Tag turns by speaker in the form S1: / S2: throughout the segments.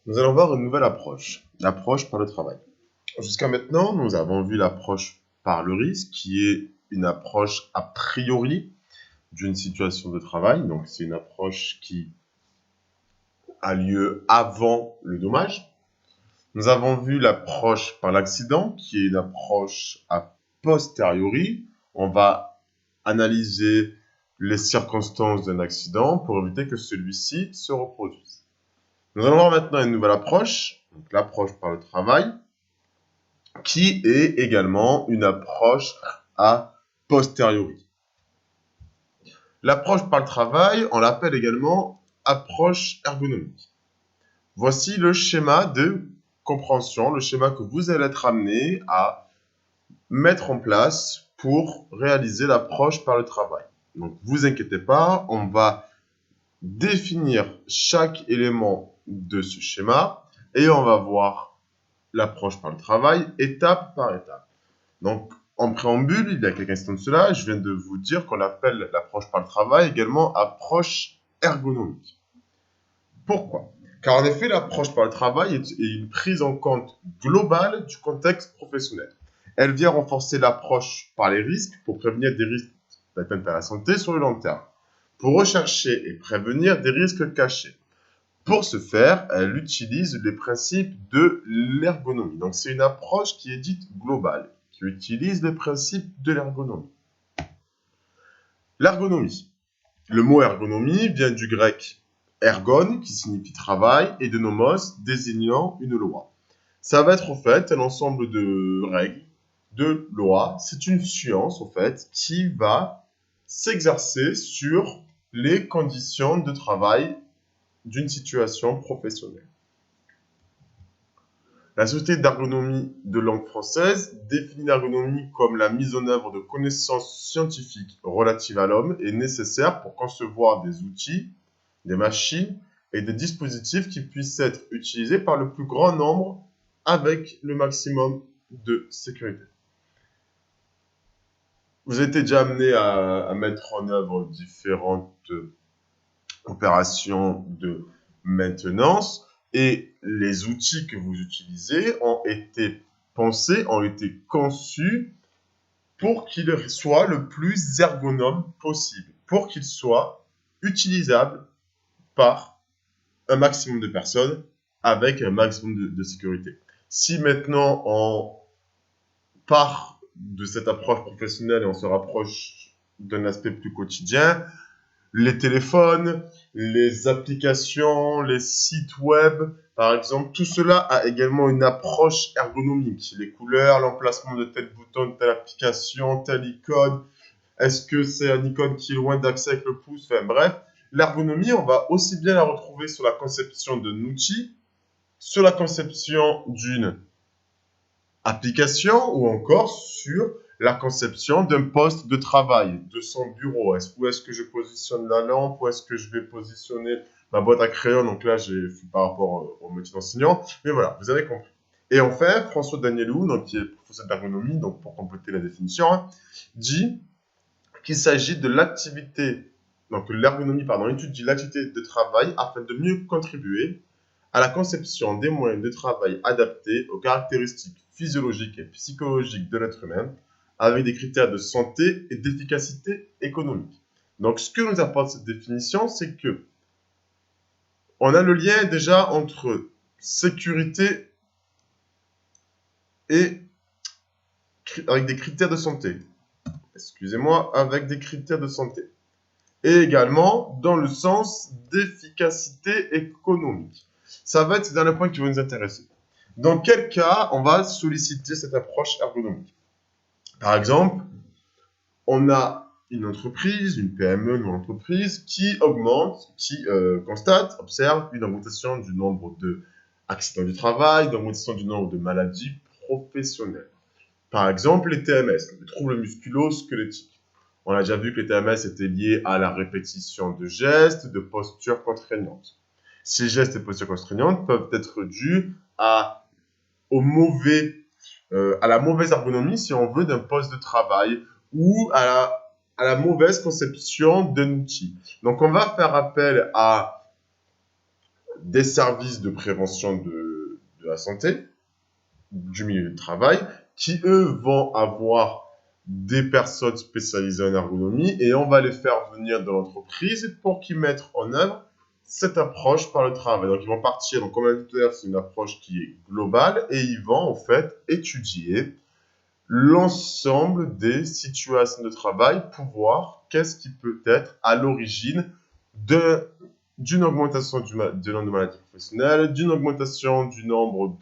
S1: Nous allons voir une nouvelle approche, l'approche par le travail. Jusqu'à maintenant, nous avons vu l'approche par le risque, qui est une approche a priori d'une situation de travail. Donc, c'est une approche qui a lieu avant le dommage. Nous avons vu l'approche par l'accident, qui est une approche a posteriori. On va analyser les circonstances d'un accident pour éviter que celui-ci se reproduise. Nous allons voir maintenant une nouvelle approche, donc l'approche par le travail, qui est également une approche a posteriori. L'approche par le travail, on l'appelle également approche ergonomique. Voici le schéma de compréhension, le schéma que vous allez être amené à mettre en place pour réaliser l'approche par le travail. Donc, vous inquiétez pas, on va définir chaque élément de ce schéma et on va voir l'approche par le travail étape par étape. Donc, en préambule, il y a quelques instants de cela, je viens de vous dire qu'on appelle l'approche par le travail également approche ergonomique. Pourquoi? Car en effet, l'approche par le travail est une prise en compte globale du contexte professionnel. Elle vient renforcer l'approche par les risques pour prévenir des risques d'atteinte à la santé sur le long terme, pour rechercher et prévenir des risques cachés. Pour ce faire, elle utilise les principes de l'ergonomie. Donc, c'est une approche qui est dite globale, qui utilise les principes de l'ergonomie. L'ergonomie. Le mot ergonomie vient du grec ergon, qui signifie travail, et de nomos, désignant une loi. Ça va être en fait un ensemble de règles, de lois. C'est une science en fait qui va s'exercer sur les conditions de travail d'une situation professionnelle. La Société d'ergonomie de langue française définit l'ergonomie comme la mise en œuvre de connaissances scientifiques relatives à l'homme et nécessaires pour concevoir des outils, des machines et des dispositifs qui puissent être utilisés par le plus grand nombre avec le maximum de sécurité. Vous avez été déjà amené à mettre en œuvre différentes opérations de maintenance et les outils que vous utilisez ont été pensés, ont été conçus pour qu'ils soient le plus ergonomes possible, pour qu'ils soient utilisables par un maximum de personnes avec un maximum de sécurité. Si maintenant on part de cette approche professionnelle et on se rapproche d'un aspect plus quotidien, les téléphones, les applications, les sites web, par exemple, tout cela a également une approche ergonomique. Les couleurs, l'emplacement de tel bouton, de telle application, telle icône, est-ce que c'est un icône qui est loin d'accès avec le pouce, enfin bref. L'ergonomie, on va aussi bien la retrouver sur la conception d'un outil, sur la conception d'une application ou encore sur la conception d'un poste de travail, de son bureau. Où est-ce que je positionne la lampe? Où est-ce que je vais positionner ma boîte à crayon? Donc là, j'ai fait par rapport au métier d'enseignant. Mais voilà, vous avez compris. Et enfin, François Danielou, donc, qui est professeur d'ergonomie, donc pour compléter la définition, dit qu'il s'agit de l'activité, donc l'ergonomie, pardon, étudie l'activité de travail afin de mieux contribuer à la conception des moyens de travail adaptés aux caractéristiques physiologiques et psychologiques de l'être humain, avec des critères de santé et d'efficacité économique. Donc, ce que nous apporte cette définition, c'est que on a le lien déjà entre sécurité et avec des critères de santé. Excusez-moi, avec des critères de santé. Et également dans le sens d'efficacité économique. Ça va être ces derniers points qui vont nous intéresser. Dans quel cas on va solliciter cette approche ergonomique? Par exemple, on a une entreprise, une PME, une entreprise qui augmente, qui constate, observe une augmentation du nombre d'accidents du travail, une augmentation du nombre de maladies professionnelles. Par exemple, les TMS, les troubles musculo-squelettiques. On a déjà vu que les TMS étaient liés à la répétition de gestes, de postures contraignantes. Ces gestes et postures contraignantes peuvent être dus à la mauvaise ergonomie, si on veut, d'un poste de travail ou à la mauvaise conception d'un outil. Donc, on va faire appel à des services de prévention de la santé, du milieu du travail, qui eux vont avoir des personnes spécialisées en ergonomie et on va les faire venir dans l'entreprise pour qu'ils mettent en œuvre cette approche par le travail. Donc ils vont partir, donc comme on a dit tout à l'heure, c'est une approche qui est globale et ils vont en fait étudier l'ensemble des situations de travail pour voir qu'est-ce qui peut être à l'origine d'une augmentation du nombre de maladies professionnelles, d'une augmentation du nombre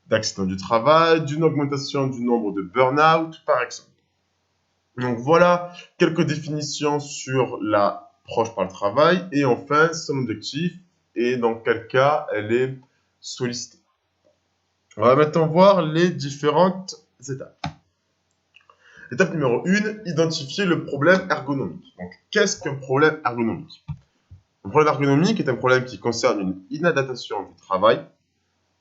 S1: d'accidents du travail, d'une augmentation du nombre de burn-out, par exemple. Donc voilà quelques définitions sur l'approche par le travail et enfin son objectif et dans quel cas elle est sollicitée. On va maintenant voir les différentes étapes. Étape numéro 1, identifier le problème ergonomique. Donc qu'est-ce qu'un problème ergonomique? Un problème ergonomique est un problème qui concerne une inadaptation du travail,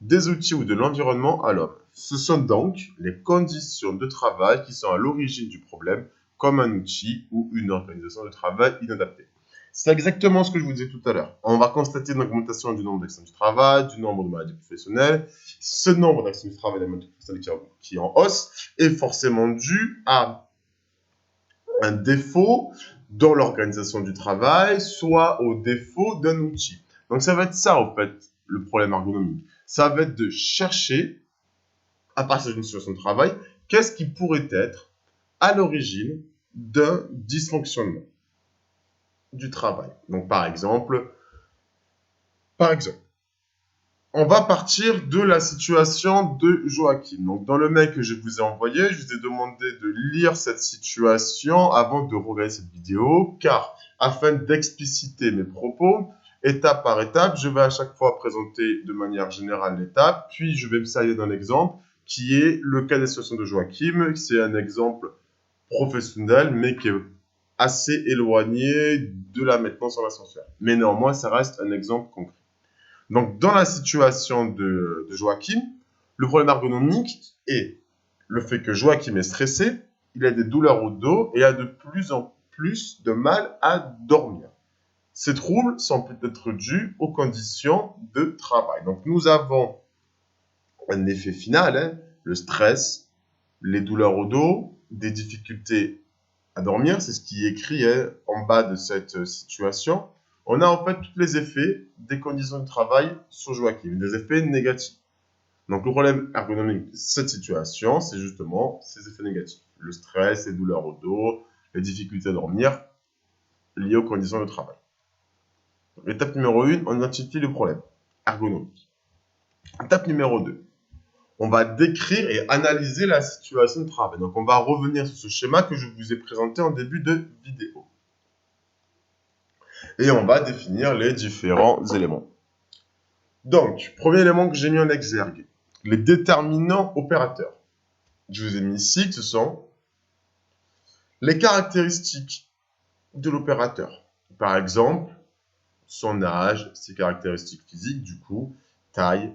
S1: des outils ou de l'environnement à l'homme. Ce sont donc les conditions de travail qui sont à l'origine du problème, comme un outil ou une organisation de travail inadaptée. C'est exactement ce que je vous disais tout à l'heure. On va constater une augmentation du nombre d'accidents du travail, du nombre de maladies professionnelles. Ce nombre d'accidents du travail et de maladies professionnelles qui est en hausse est forcément dû à un défaut dans l'organisation du travail, soit au défaut d'un outil. Donc ça va être ça, en fait, le problème ergonomique. Ça va être de chercher, à partir d'une situation de travail, qu'est-ce qui pourrait être à l'origine d'un dysfonctionnement du travail. Donc, par exemple, on va partir de la situation de Joachim. Donc, dans le mail que je vous ai envoyé, je vous ai demandé de lire cette situation avant de regarder cette vidéo, car afin d'expliciter mes propos, étape par étape, je vais à chaque fois présenter de manière générale l'étape, puis je vais me servir d'un exemple qui est le cas de la situation de Joachim. C'est un exemple professionnel, mais qui est assez éloigné de la maintenance en ascenseur. Mais néanmoins, ça reste un exemple concret. Donc, dans la situation de Joachim, le problème ergonomique est le fait que Joachim est stressé, il a des douleurs au dos et a de plus en plus de mal à dormir. Ces troubles sont peut-être dus aux conditions de travail. Donc, nous avons un effet final, hein, le stress, les douleurs au dos, des difficultés à dormir, c'est ce qui est écrit en bas de cette situation. On a en fait tous les effets des conditions de travail sur Joachim, des effets négatifs. Donc le problème ergonomique de cette situation, c'est justement ces effets négatifs. Le stress, les douleurs au dos, les difficultés à dormir liées aux conditions de travail. Étape numéro 1, on identifie le problème ergonomique. Étape numéro 2, on va décrire et analyser la situation de travail. Donc, on va revenir sur ce schéma que je vous ai présenté en début de vidéo. Et on va définir les différents éléments. Donc, premier élément que j'ai mis en exergue, les déterminants opérateurs. Je vous ai mis ici que ce sont les caractéristiques de l'opérateur. Par exemple, son âge, ses caractéristiques physiques, du coup, taille.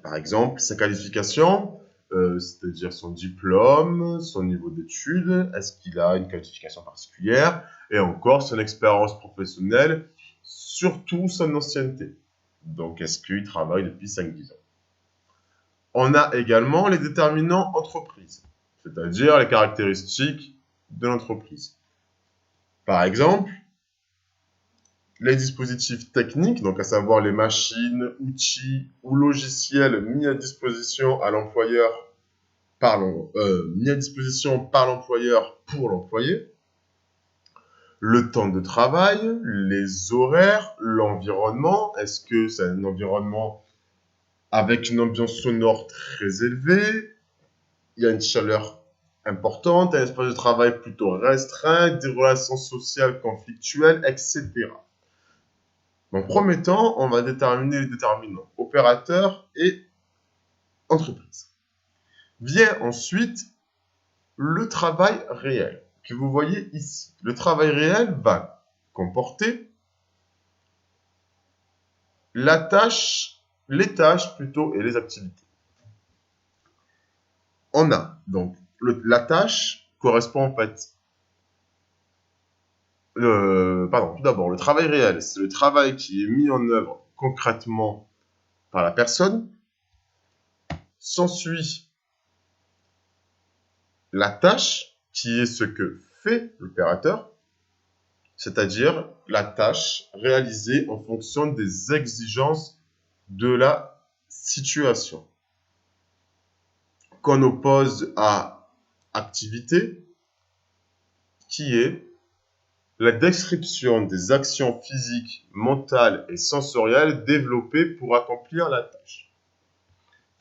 S1: Par exemple, sa qualification, c'est-à-dire son diplôme, son niveau d'études, est-ce qu'il a une qualification particulière, et encore son expérience professionnelle, surtout son ancienneté. Donc, est-ce qu'il travaille depuis 5-10 ans? On a également les déterminants entreprise, c'est-à-dire les caractéristiques de l'entreprise. Par exemple, les dispositifs techniques, donc à savoir les machines, outils ou logiciels mis à disposition à l'employeur mis à disposition par l'employeur pour l'employé, le temps de travail, les horaires, l'environnement. Est-ce que c'est un environnement avec une ambiance sonore très élevée? Il y a une chaleur importante, un espace de travail plutôt restreint, des relations sociales conflictuelles, etc. Donc, premier temps, on va déterminer les déterminants opérateurs et entreprise. Vient ensuite le travail réel que vous voyez ici. Le travail réel va comporter les tâches plutôt et les activités. On a donc la tâche correspond en fait Tout d'abord, le travail réel, c'est le travail qui est mis en œuvre concrètement par la personne. S'ensuit la tâche, qui est ce que fait l'opérateur, c'est-à-dire la tâche réalisée en fonction des exigences de la situation. Qu'on oppose à activité, qui est la description des actions physiques, mentales et sensorielles développées pour accomplir la tâche.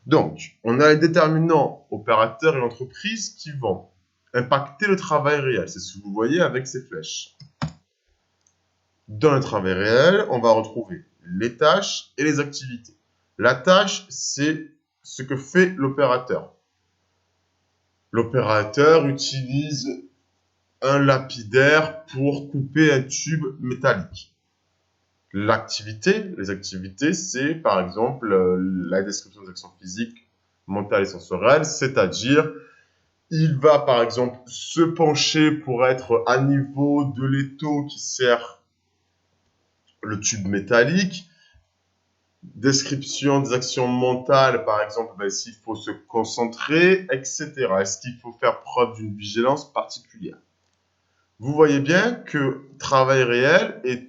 S1: Donc, on a les déterminants opérateurs et entreprises qui vont impacter le travail réel. C'est ce que vous voyez avec ces flèches. Dans le travail réel, on va retrouver les tâches et les activités. La tâche, c'est ce que fait l'opérateur. L'opérateur utilise un lapidaire pour couper un tube métallique. L'activité, les activités, c'est par exemple la description des actions physiques, mentales et sensorielles, c'est-à-dire il va par exemple se pencher pour être à niveau de l'étau qui sert le tube métallique. Description des actions mentales, par exemple, s'il faut se concentrer, etc. Est-ce qu'il faut faire preuve d'une vigilance particulière? Vous voyez bien que travail réel est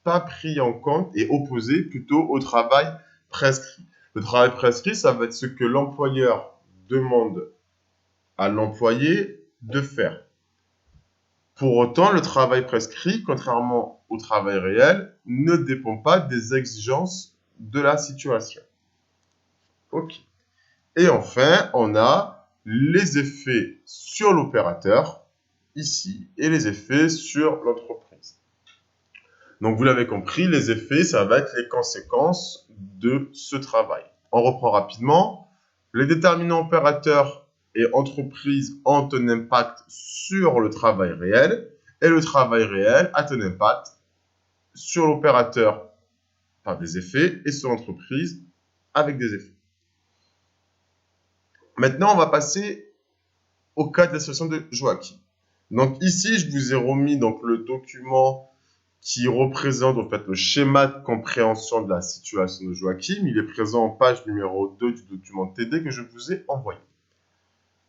S1: pas pris en compte et opposé plutôt au travail prescrit. Le travail prescrit, ça va être ce que l'employeur demande à l'employé de faire. Pour autant, le travail prescrit, contrairement au travail réel, ne dépend pas des exigences de la situation. Ok. Et enfin, on a les effets sur l'opérateur, ici, et les effets sur l'entreprise. Donc, vous l'avez compris, les effets, ça va être les conséquences de ce travail. On reprend rapidement. Les déterminants opérateurs et entreprises ont un impact sur le travail réel et le travail réel a un impact sur l'opérateur par des effets et sur l'entreprise avec des effets. Maintenant, on va passer au cas de l'association de Joachim. Donc ici, je vous ai remis donc, le document qui représente en fait le schéma de compréhension de la situation de Joachim. Il est présent en page numéro 2 du document TD que je vous ai envoyé.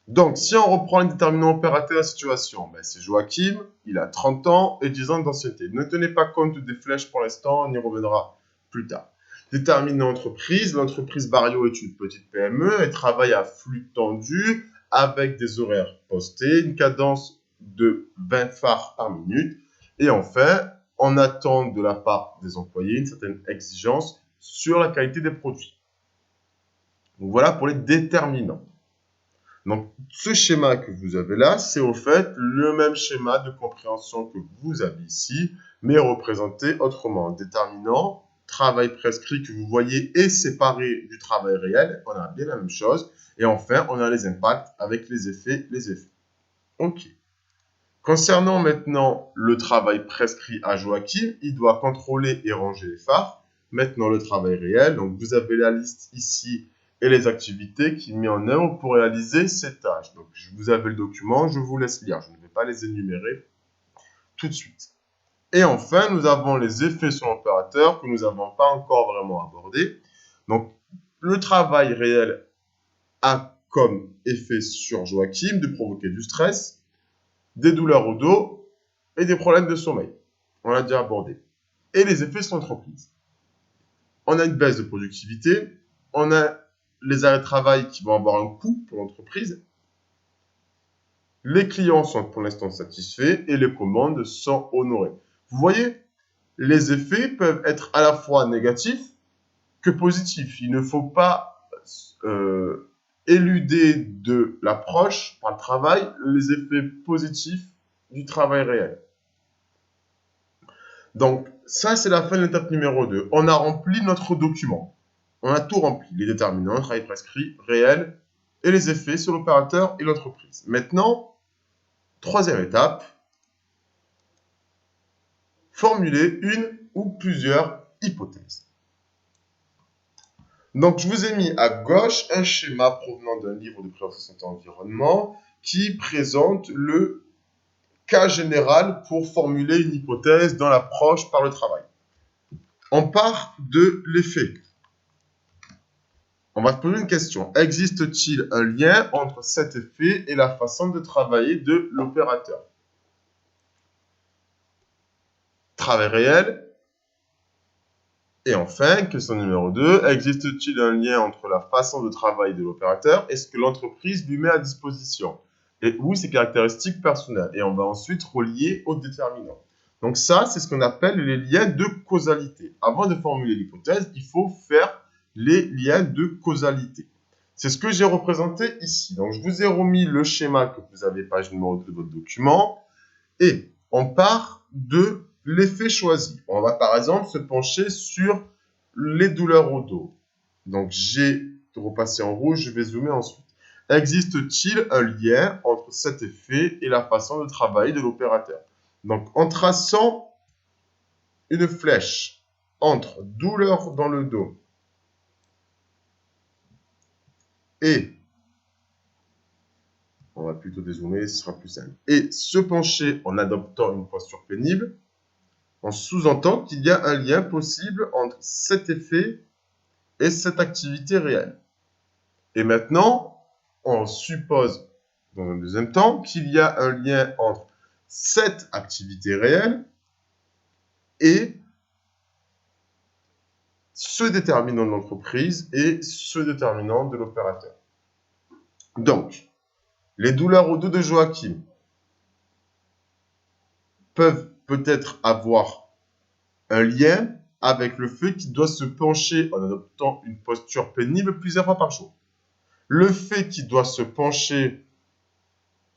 S1: Donc, si on reprend les déterminants opérateurs de la situation, c'est Joachim, il a 30 ans et 10 ans d'ancienneté. Ne tenez pas compte des flèches pour l'instant, on y reviendra plus tard. Déterminant entreprise, l'entreprise Barrio est une petite PME, elle travaille à flux tendu avec des horaires postés, une cadence de 20 phares par minute. Et enfin, on attend de la part des employés une certaine exigence sur la qualité des produits. Donc voilà pour les déterminants. Donc ce schéma que vous avez là, c'est au fait le même schéma de compréhension que vous avez ici, mais représenté autrement. Déterminant, travail prescrit que vous voyez est séparé du travail réel, on a bien la même chose. Et enfin, on a les impacts avec les effets, Ok. Concernant maintenant le travail prescrit à Joachim, il doit contrôler et ranger les phares. Maintenant, le travail réel. Donc, vous avez la liste ici et les activités qu'il met en œuvre pour réaliser ces tâches. Donc, vous avez le document, je vous laisse lire. Je ne vais pas les énumérer tout de suite. Et enfin, nous avons les effets sur l'opérateur que nous n'avons pas encore vraiment abordés. Donc, le travail réel a comme effet sur Joachim de provoquer du stress, des douleurs au dos et des problèmes de sommeil. On l'a déjà abordé. Et les effets sur l'entreprise. On a une baisse de productivité, on a les arrêts de travail qui vont avoir un coût pour l'entreprise, les clients sont pour l'instant satisfaits et les commandes sont honorées. Vous voyez, les effets peuvent être à la fois négatifs que positifs. Il ne faut pas éluder de l'approche par le travail les effets positifs du travail réel. Donc, ça, c'est la fin de l'étape numéro 2. On a rempli notre document. On a tout rempli. Les déterminants, le travail prescrit, réel, et les effets sur l'opérateur et l'entreprise. Maintenant, troisième étape, formuler une ou plusieurs hypothèses. Donc, je vous ai mis à gauche un schéma provenant d'un livre de prévention santé environnement qui présente le cas général pour formuler une hypothèse dans l'approche par le travail. On part de l'effet. On va se poser une question. Existe-t-il un lien entre cet effet et la façon de travailler de l'opérateur? Travail réel. Et enfin, question numéro 2, existe-t-il un lien entre la façon de travail de l'opérateur et ce que l'entreprise lui met à disposition? Et où ses caractéristiques personnelles? Et on va ensuite relier aux déterminants. Donc ça, c'est ce qu'on appelle les liens de causalité. Avant de formuler l'hypothèse, il faut faire les liens de causalité. C'est ce que j'ai représenté ici. Donc je vous ai remis le schéma que vous avez, page numéro 2 de votre document. Et on part de l'effet choisi. On va par exemple se pencher sur les douleurs au dos. Donc j'ai repassé en rouge, je vais zoomer ensuite. Existe-t-il un lien entre cet effet et la façon de travailler de l'opérateur? Donc en traçant une flèche entre douleur dans le dos et, on va plutôt dézoomer, ce sera plus simple, et se pencher en adoptant une posture pénible, on sous-entend qu'il y a un lien possible entre cet effet et cette activité réelle. Et maintenant, on suppose, dans un deuxième temps, qu'il y a un lien entre cette activité réelle et ce déterminant de l'entreprise et ce déterminant de l'opérateur. Donc, les douleurs au dos de Joachim peuvent peut-être avoir un lien avec le fait qu'il doit se pencher en adoptant une posture pénible plusieurs fois par jour. Le fait qu'il doit se pencher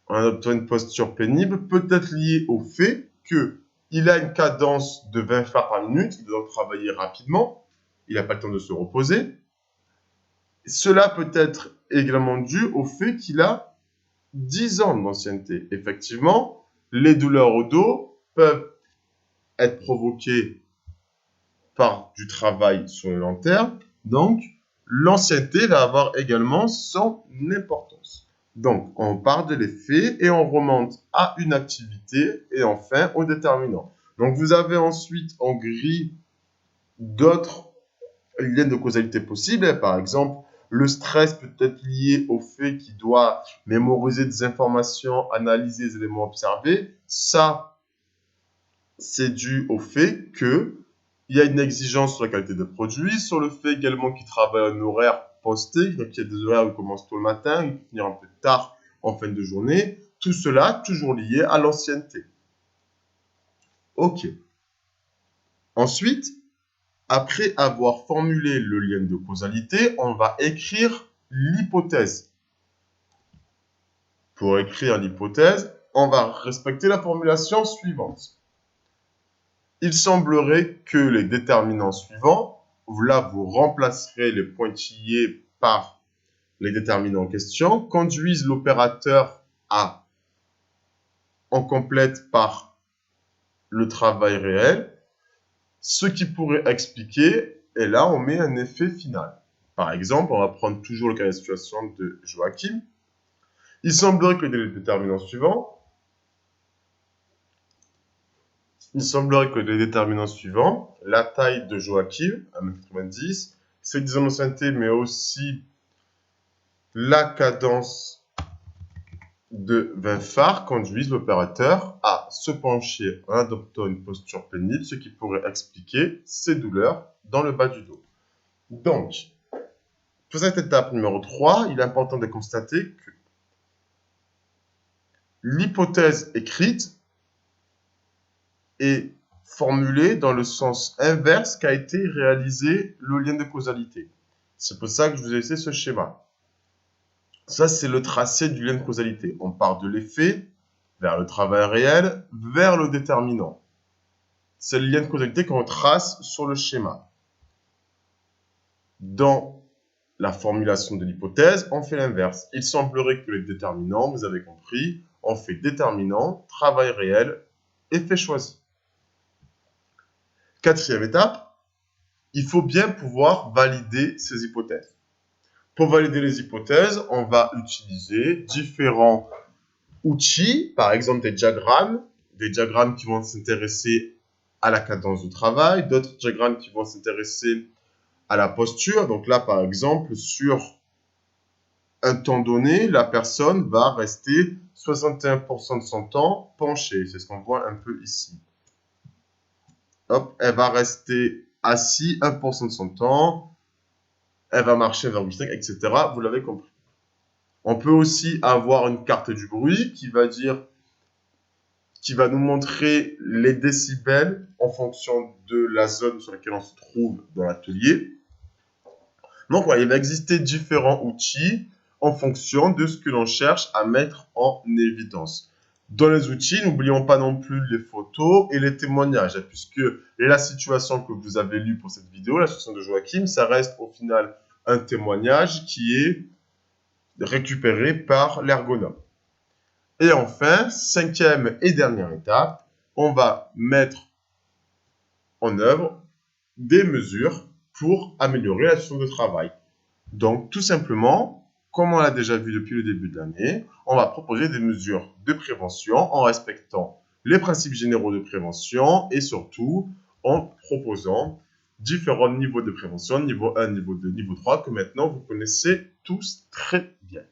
S1: en adoptant une posture pénible peut être lié au fait qu'il a une cadence de 20 phares par minute, il doit travailler rapidement, il n'a pas le temps de se reposer. Cela peut être également dû au fait qu'il a 10 ans d'ancienneté. Effectivement, les douleurs au dos peuvent être provoquées par du travail sur le long terme. Donc, l'ancienneté va avoir également son importance. Donc, on part de l'effet et on remonte à une activité et enfin au déterminant. Donc, vous avez ensuite en gris d'autres liens de causalité possibles. Par exemple, le stress peut être lié au fait qu'il doit mémoriser des informations, analyser les éléments observés. Ça, c'est dû au fait que il y a une exigence sur la qualité de produit, sur le fait également qu'il travaille un horaire posté, donc il y a des horaires où il commence tôt le matin, il finit un peu tard en fin de journée. Tout cela toujours lié à l'ancienneté. Ok. Ensuite, après avoir formulé le lien de causalité, on va écrire l'hypothèse. Pour écrire l'hypothèse, on va respecter la formulation suivante. Il semblerait que les déterminants suivants, là vous remplacerez les pointillés par les déterminants en question, conduisent l'opérateur à, en complète par le travail réel, ce qui pourrait expliquer, et là on met un effet final. Par exemple, on va prendre toujours le cas de situation de Joachim. Il semblerait que les déterminants suivants, la taille de Joachim, 1,90 m, ses 10 ans d'ancienneté, mais aussi la cadence de 20 phares conduisent l'opérateur à se pencher en adoptant une posture pénible, ce qui pourrait expliquer ses douleurs dans le bas du dos. Donc, pour cette étape numéro 3, il est important de constater que l'hypothèse écrite est formulée dans le sens inverse qu'a été réalisé le lien de causalité. C'est pour ça que je vous ai laissé ce schéma. Ça, c'est le tracé du lien de causalité. On part de l'effet vers le travail réel, vers le déterminant. C'est le lien de causalité qu'on trace sur le schéma. Dans la formulation de l'hypothèse, on fait l'inverse. Il semblerait que les déterminants, vous avez compris, on fait déterminant, travail réel, effet choisi. Quatrième étape, il faut bien pouvoir valider ces hypothèses. Pour valider les hypothèses, on va utiliser différents outils, par exemple des diagrammes qui vont s'intéresser à la cadence du travail, d'autres diagrammes qui vont s'intéresser à la posture. Donc là, par exemple, sur un temps donné, la personne va rester 61% de son temps penchée. C'est ce qu'on voit un peu ici. Hop, elle va rester assise 1% de son temps. Elle va marcher 1,5, etc. Vous l'avez compris. On peut aussi avoir une carte du bruit qui va nous montrer les décibels en fonction de la zone sur laquelle on se trouve dans l'atelier. Donc, voilà, il va exister différents outils en fonction de ce que l'on cherche à mettre en évidence. Dans les outils, n'oublions pas non plus les photos et les témoignages, puisque la situation que vous avez lue pour cette vidéo, la situation de Joachim, ça reste au final un témoignage qui est récupéré par l'ergonome. Et enfin, cinquième et dernière étape, on va mettre en œuvre des mesures pour améliorer la situation de travail. Donc, tout simplement, comme on l'a déjà vu depuis le début de l'année, on va proposer des mesures de prévention en respectant les principes généraux de prévention et surtout en proposant différents niveaux de prévention, niveau 1, niveau 2, niveau 3, que maintenant vous connaissez tous très bien.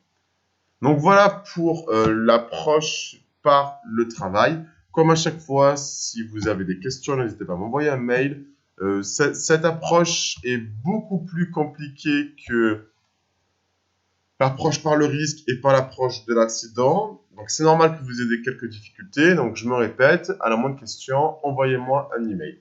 S1: Donc voilà pour l'approche par le travail. Comme à chaque fois, si vous avez des questions, n'hésitez pas à m'envoyer un mail. Cette approche est beaucoup plus compliquée que l'approche par le risque et pas l'approche de l'accident. Donc c'est normal que vous ayez quelques difficultés. Donc je me répète, à la moindre question, envoyez-moi un email.